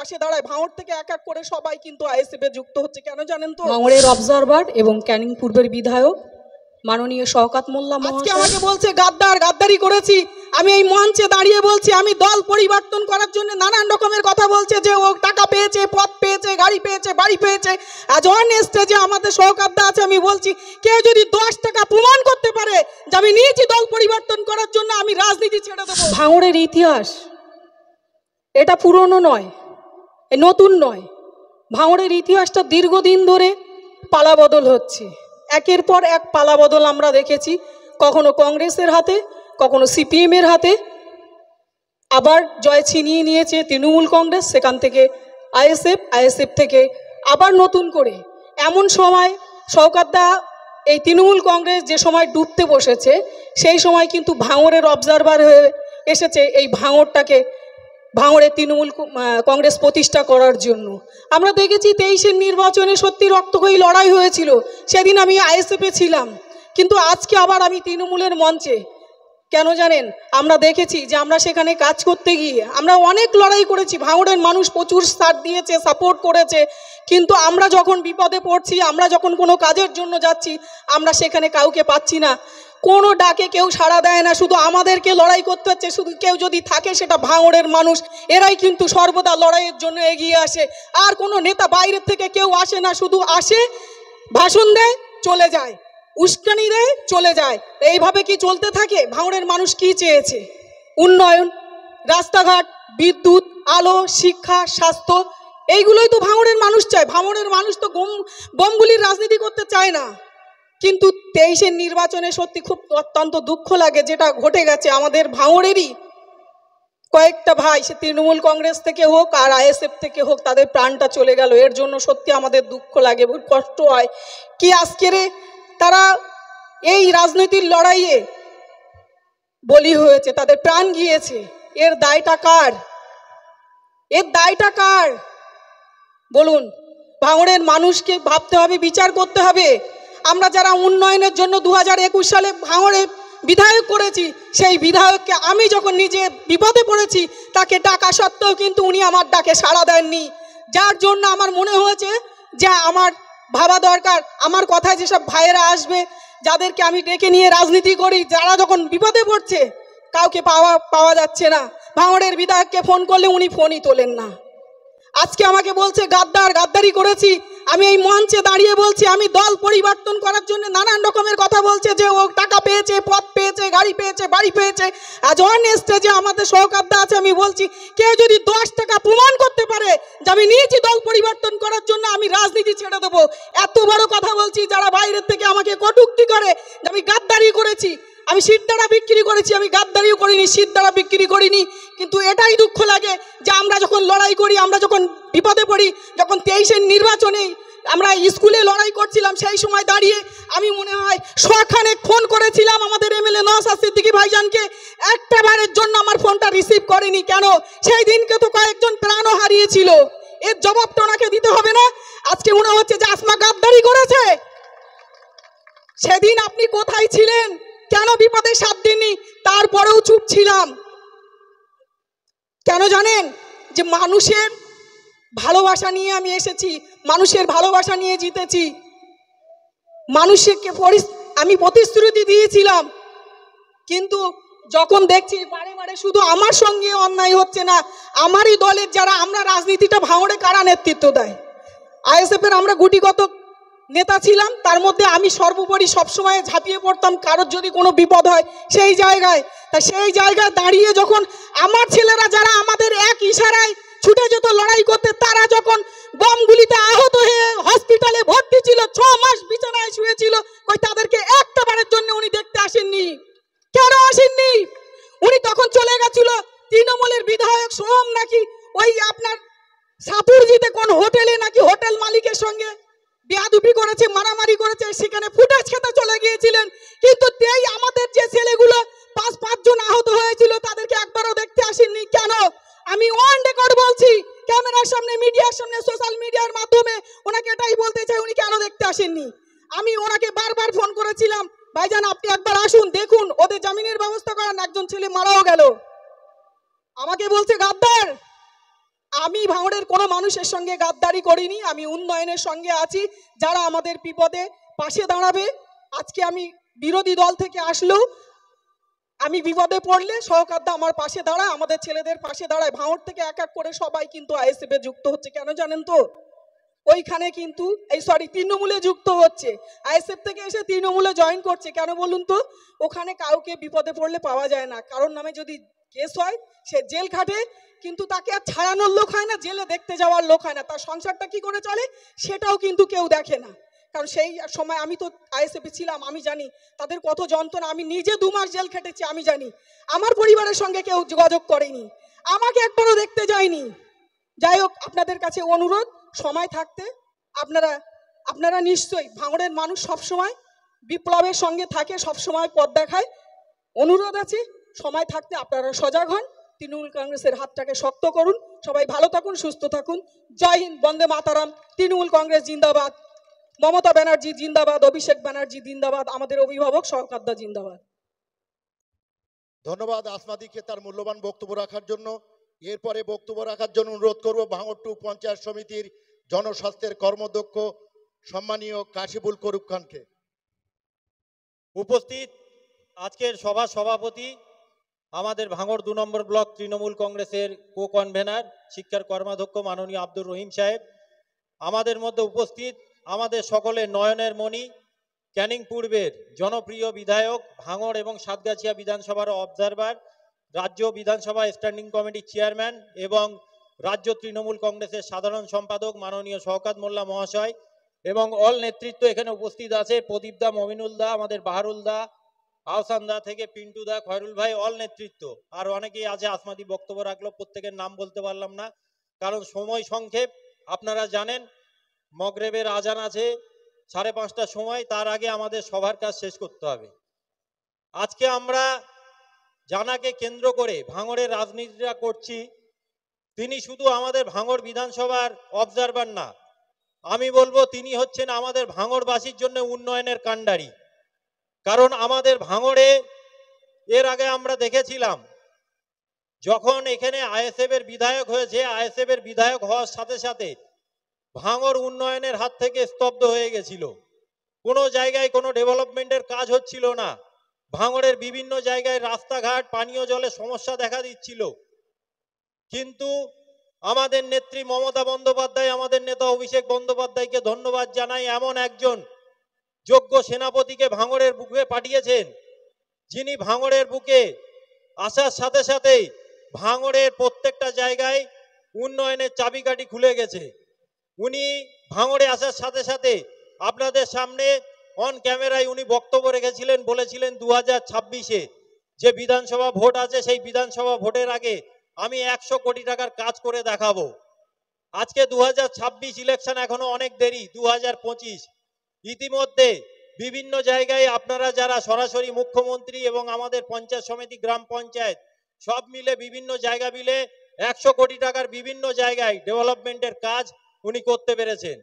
পাশে দাঁড়ায়। ভাঙড় থেকে এক এক করে সবাই কিন্তু আইএসএফ এ যুক্ত হচ্ছে, কেন জানেন তো? ভাঙড়ের অবজারভার এবং ক্যানিং পূর্বের বিধায়ক মাননীয় শওকত মোল্লা আজকে আমাকে বলছে গাদ্দার, গাদ্দারি করেছি। আমি এই মঞ্চে দাঁড়িয়ে বলছি আমি দল পরিবর্তন করার জন্য নানান রকমের কথা বলছে, যে ও টাকা পেয়েছে, পদ পেয়েছে, গাড়ি পেয়েছে, বাড়ি পেয়েছে। আজ অন স্টেজে আমাদের শওকত দা আছে, আমি বলছি কেউ যদি 10 টাকা প্রমাণ করতে পারে যে আমি নিয়েছি দল পরিবর্তন করার জন্য, আমি রাজনীতি ছেড়ে দেবো। ভাঙড়ের ইতিহাস এটা পুরনো নয়, নতুন নয়। ভাঙড়ের ইতিহাসটা দীর্ঘদিন ধরে পালাবদল হচ্ছে। একের পর এক পালাবদল আমরা দেখেছি, কখনো কংগ্রেসের হাতে, কখনো সিপিএমের হাতে, আবার জয় ছিনিয়ে নিয়েছে তৃণমূল কংগ্রেস, সেখান থেকে আইএসএফ থেকে আবার নতুন করে। এমন সময় শওকত দা এই তৃণমূল কংগ্রেস যে সময় ডুবতে বসেছে, সেই সময় কিন্তু ভাঙড়ের অবজারভার হয়ে এসেছে এই ভাঙড়ে তৃণমূল কংগ্রেস প্রতিষ্ঠা করার জন্য। আমরা দেখেছি 23-এর নির্বাচনে সত্যি রক্তক্ষয়ী লড়াই হয়েছিল, সেদিন আমি আইএসএফে ছিলাম। কিন্তু আজকে আবার আমি তৃণমূলের মঞ্চে, কেন জানেন? আমরা দেখেছি যে আমরা সেখানে কাজ করতে গিয়ে আমরা অনেক লড়াই করেছি, ভাঙড়ের মানুষ প্রচুর সাথ দিয়েছে, সাপোর্ট করেছে। কিন্তু আমরা যখন বিপদে পড়ছি, আমরা যখন কোনো কাজের জন্য যাচ্ছি, আমরা সেখানে কাউকে পাচ্ছি না, কোনো ডাকে কেউ সাড়া দেয় না, শুধু আমাদেরকে লড়াই করতে হচ্ছে। শুধু কেউ যদি থাকে সেটা ভাঙড়ের মানুষ, এরাই কিন্তু সর্বদা লড়াইয়ের জন্য এগিয়ে আসে। আর কোনো নেতা বাইরের থেকে কেউ আসে না, শুধু আসে, ভাষণ দেয়, চলে যায়, উস্কানি দেয়, চলে যায়। এইভাবে কি চলতে থাকে? ভাঙড়ের মানুষ কি চেয়েছে? উন্নয়ন, রাস্তাঘাট, বিদ্যুৎ, আলো, শিক্ষা, স্বাস্থ্য, এইগুলোই তো ভাঙড়ের মানুষ চায়। ভাঙড়ের মানুষ তো বোমগুলির রাজনীতি করতে চায় না। কিন্তু 23-এর নির্বাচনে সত্যি খুব অত্যন্ত দুঃখ লাগে যেটা ঘটে গেছে। আমাদের ভাঙড়েরই কয়েকটা ভাই, সে তৃণমূল কংগ্রেস থেকে হোক আর আইএসএফ থেকে হোক, তাদের প্রাণটা চলে গেল। এর জন্য সত্যি আমাদের দুঃখ লাগে, বহুত কষ্ট হয়। কি আজকের তারা এই রাজনীতির লড়াইয়ে বলি হয়েছে, তাদের প্রাণ গিয়েছে। এর দায়টা কার? এর দায়টা কার বলুন? ভাঙড়ের মানুষকে ভাবতে হবে, বিচার করতে হবে। আমরা যারা উন্নয়নের জন্য 2021 সালে ভাঙড়ে বিধায়ক করেছি, সেই বিধায়ককে আমি যখন নিজে বিপদে পড়েছি, তাকে ডাকা সত্ত্বেও কিন্তু উনি আমার ডাকে সাড়া দেননি। যার জন্য আমার মনে হয়েছে যে আমার ভাবা দরকার, আমার কথায় যেসব ভাইয়েরা আসবে, যাদেরকে আমি ডেকে নিয়ে রাজনীতি করি, যারা যখন বিপদে পড়ছে কাউকে পাওয়া যাচ্ছে না। ভাঙড়ের বিধায়ককে ফোন করলে উনি ফোনই তোলেন না। আজকে আমাকে বলছে গাদ্দার, গাদ্দারি করেছি। আমি এই মঞ্চে দাঁড়িয়ে বলছি আমি দল পরিবর্তন করার জন্য নানান রকমের কথা বলছে, যে ও টাকা পেয়েছে, পদ পেয়েছে, গাড়ি পেয়েছে, বাড়ি পেয়েছে। আজ অন স্টেজে আমাদের শওকত দা আছে, আমি বলছি কেউ যদি 10 টাকা প্রমাণ করতে পারে যে আমি নিয়েছি দল পরিবর্তন করার জন্য, আমি রাজনীতি ছেড়ে দেবো। এত বড় কথা বলছি, যারা বাইরের থেকে আমাকে কটূক্তি করে যে আমি গাদ্দারি করেছি, আমি সিদ্ধারা বিক্রি করেছি, আমি গাদ্দারিও করিনি, সিদ্ধারা বিক্রি করিনি। কিন্তু এটাই দুঃখ লাগে যে আমরা যখন লড়াই করি, আমরা যখন বিপদে পড়ি, যখন 23-এর নির্বাচনে আমরা স্কুলে লড়াই করছিলাম, সেই সময় দাঁড়িয়ে আমি মনে হয় শখানেক ফোন করেছিলাম আমাদের এমএলএ নওশাদ সিদ্দিকী ভাইজানকে, একটা বারের জন্য আমার ফোনটা রিসিভ করেনি। কেন? সেই দিনকে তো কয়েকজন প্রাণও হারিয়েছিল। এর জবাবটা ওনাকে দিতে হবে না? আজকে মনে হচ্ছে যে আসমা গাদ্দারি করেছে। সেদিন আপনি কোথায় ছিলেন? কেন বিপদে সাথ দিননি? তারপরেও চুপ ছিলাম। কেন জানেন? যে মানুষের ভালোবাসা নিয়ে আমি এসেছি, মানুষের ভালোবাসা নিয়ে জিতেছি। মানুষকে আমি প্রতিশ্রুতি দিয়েছিলাম, কিন্তু যখন দেখছি বারে বারে শুধু আমার সঙ্গে অন্যায় হচ্ছে না, আমারই দলের যারা, আমরা রাজনীতিটা ভাঙড়ে কারা নেতৃত্ব দেয়? আইএসএফের আমরা গুটিগত নেতা ছিলাম, তার মধ্যে আমি সর্বোপরি সবসময় ঝাঁপিয়ে পড়তাম কারোর যদি কোনো বিপদ হয় সেই জায়গায়। তা সেই জায়গায় দাঁড়িয়ে যখন আমার ছেলেরা যারা আমাদের এক ইশারায় ছুটে যেত লড়াই করতে, তারা যখন বমগুলিতে আহত হয়ে হসপিটালে ভর্তি ছিল, 6 মাস বিছানায় শুয়েছিল, কই তাদেরকে একটা বারের জন্য উনি দেখতে আসেননি। কেন আসেননি? উনি তখন চলে গেছিল তৃণমূলের বিধায়ক সোহম নাকি ওই আপনার সাপুরজিতে কোন হোটেলে নাকি হোটেল মালিকের সঙ্গে বেয়াদবি করেছে, মারামারি করেছে, সেখানে ফুটেজ খেতে চলে গিয়েছিলেন। কিন্তু তেই আমাদের যে ছেলেগুলো 5 জন আহত হয়েছিল, তাদেরকে একবারও দেখতে আসেননি। কেন? আমি অন রেকর্ড বলছি, ক্যামেরার সামনে, মিডিয়ার সামনে, সোশ্যাল মিডিয়ার মাধ্যমে ওনাকে এটাই বলতে চাই, উনি কেন দেখতে আসেননি। আমি ওনাকে বারবার ফোন করেছিলাম, ভাইজান আপনি একবার আসুন, দেখুন, ওদের জামিনের ব্যবস্থা করেন, একজন ছেলে মারাও গেল। আমাকে বলছে গাদ্দার। আমি ভাঙড়ের কোনো মানুষের সঙ্গে গাদ্দারি করিনি, আমি উন্নয়নের সঙ্গে আছি। যারা আমাদের বিপদে পাশে দাঁড়াবে, আজকে আমি বিরোধী দল থেকে আসলেও আমি বিপদে পড়লে সহকারদা আমার পাশে দাঁড়ায়, আমাদের ছেলেদের পাশে দাঁড়ায়। ভাঙড় থেকে এক এক করে সবাই কিন্তু আইএসএফ এ যুক্ত হচ্ছে, কেন জানেন তো? ওইখানে কিন্তু তৃণমূলে যুক্ত হচ্ছে, আইএসএফ থেকে এসে তৃণমূলে জয়েন করছে। কেন বলুন তো? ওখানে কাউকে বিপদে পড়লে পাওয়া যায় না, কারোর নামে যদি কেস হয় সে জেল খাটে, কিন্তু তাকে আর ছাড়ানোর লোক হয় না, জেলে দেখতে যাওয়ার লোক হয় না, তার সংসারটা কি করে চলে সেটাও কিন্তু কেউ দেখে না। কারণ সেই সময় আমি তো আইএসএফে ছিলাম, আমি জানি তাদের কত যন্ত্রণা। আমি নিজে 2 মাস জেল খেটেছি, আমি জানি। আমার পরিবারের সঙ্গে কেউ যোগাযোগ করেনি, আমাকে একবারও দেখতে যায়নি। যাই হোক, আপনাদের কাছে অনুরোধ, সময় থাকতে আপনারা নিশ্চয়ই, ভাঙড়ের মানুষ সবসময় বিপ্লবের সঙ্গে থাকে, সবসময় পথ দেখায়। অনুরোধ আছে, সময় থাকতে আপনারা সজাগ হন, তৃণমূল কংগ্রেসের হাতটাকে শক্ত করুন। সবাই ভালো থাকুন, সুস্থ থাকুন। জয় হিন্দ, বন্দে মাতারাম। তৃণমূল কংগ্রেস জিন্দাবাদ, মমতা ব্যানার্জি জিন্দাবাদ, অভিষেক ব্যানার্জি জিন্দাবাদ, আমাদের অভিভাবক সরকারদা জিন্দাবাদ। ধন্যবাদ আসমাদিকে তার মূল্যবান বক্তব্য রাখার জন্য। এরপরে বক্তব্য রাখার জন্য অনুরোধ করব ভাঙড় 2 পঞ্চায়েত সমিতির জনস্বাস্থ্যের কর্মদক্ষ সম্মানীয় কাশিবুল করুক খানকে। উপস্থিত আজকের সভা সভাপতি, আমাদের ভাঙড় 2 নম্বর ব্লক তৃণমূল কংগ্রেসের কো কনভেনার শিক্ষার কর্মাধ্যক্ষ মাননীয় আব্দুর রহিম সাহেব, আমাদের মধ্যে উপস্থিত আমাদের সকলের নয়নের মণি, ক্যানিং পূর্বের জনপ্রিয় বিধায়ক, ভাঙড় এবং সাতগাছিয়া বিধানসভার অবজারভার, রাজ্য বিধানসভা স্ট্যান্ডিং কমিটির চেয়ারম্যান এবং রাজ্য তৃণমূল কংগ্রেসের সাধারণ সম্পাদক মাননীয় শওকত মোল্লা মহাশয়, এবং অল নেতৃত্ব এখানে উপস্থিত আছে, প্রদীপ দা, মমিনুল দা, আমাদের বাহারুল দা, আহসান দা থেকে পিন্টু দা, খয়রুল ভাই, অল নেতৃত্ব। আর অনেকেই আছে, আসমাদি বক্তব্য রাখলো, প্রত্যেকের নাম বলতে পারলাম না কারণ সময় সংক্ষেপ। আপনারা জানেন মগরেবের আজান আছে 5:30টার সময়, তার আগে আমাদের সবার কাজ শেষ করতে হবে। আজকে আমরা জানাকে কেন্দ্র করে ভাঙড়ের রাজনীতিটা করছি, তিনি শুধু আমাদের ভাঙড় বিধানসভার অবজারভার না, আমি বলবো তিনি হচ্ছেন আমাদের ভাঙড়বাসীর জন্য উন্নয়নের কাণ্ডারি। কারণ আমাদের ভাঙড়ে এর আগে আমরা দেখেছিলাম যখন এখানে আইএসএফ এর বিধায়ক হয়েছে, আইএসএফ এর বিধায়ক হওয়ার সাথে সাথে ভাঙড় উন্নয়নের হাত থেকে স্তব্ধ হয়ে গেছিল, কোনো জায়গায় কোনো ডেভেলপমেন্টের কাজ হচ্ছিল না, ভাঙড়ের বিভিন্ন জায়গায় রাস্তাঘাট, পানীয় জলের সমস্যা দেখা দিচ্ছিল। কিন্তু আমাদের নেত্রী মমতা বন্দ্যোপাধ্যায়, আমাদের নেতা অভিষেক বন্দ্যোপাধ্যায়কে ধন্যবাদ জানাই, এমন একজন যোগ্য সেনাপতিকে ভাঙড়ের বুকে পাঠিয়েছেন, যিনি ভাঙড়ের বুকে আসার সাথে সাথেই ভাঙড়ের প্রত্যেকটা জায়গায় উন্নয়নের চাবিকাঠি খুলে গেছে। উনি ভাঙড়ে আসার সাথে সাথে আপনাদের সামনে অন ক্যামেরায় উনি বক্তব্য রেখেছিলেন, বলেছিলেন 2026-এ যে বিধানসভা ভোট আছে, সেই বিধানসভা ভোটের আগে আমি 100 কোটি টাকার কাজ করে দেখাবো। আজকে 2026 ইলেকশন এখনো অনেক দেরি, 2025। ইতিমধ্যে বিভিন্ন জায়গায় আপনারা যারা সরাসরি মুখ্যমন্ত্রী এবং আমাদের পঞ্চায়েত সমিতি, গ্রাম পঞ্চায়েত সব মিলে বিভিন্ন জায়গা মিলে 100 কোটি টাকার বিভিন্ন জায়গায় ডেভেলপমেন্টের কাজ উনি করতে পেরেছেন।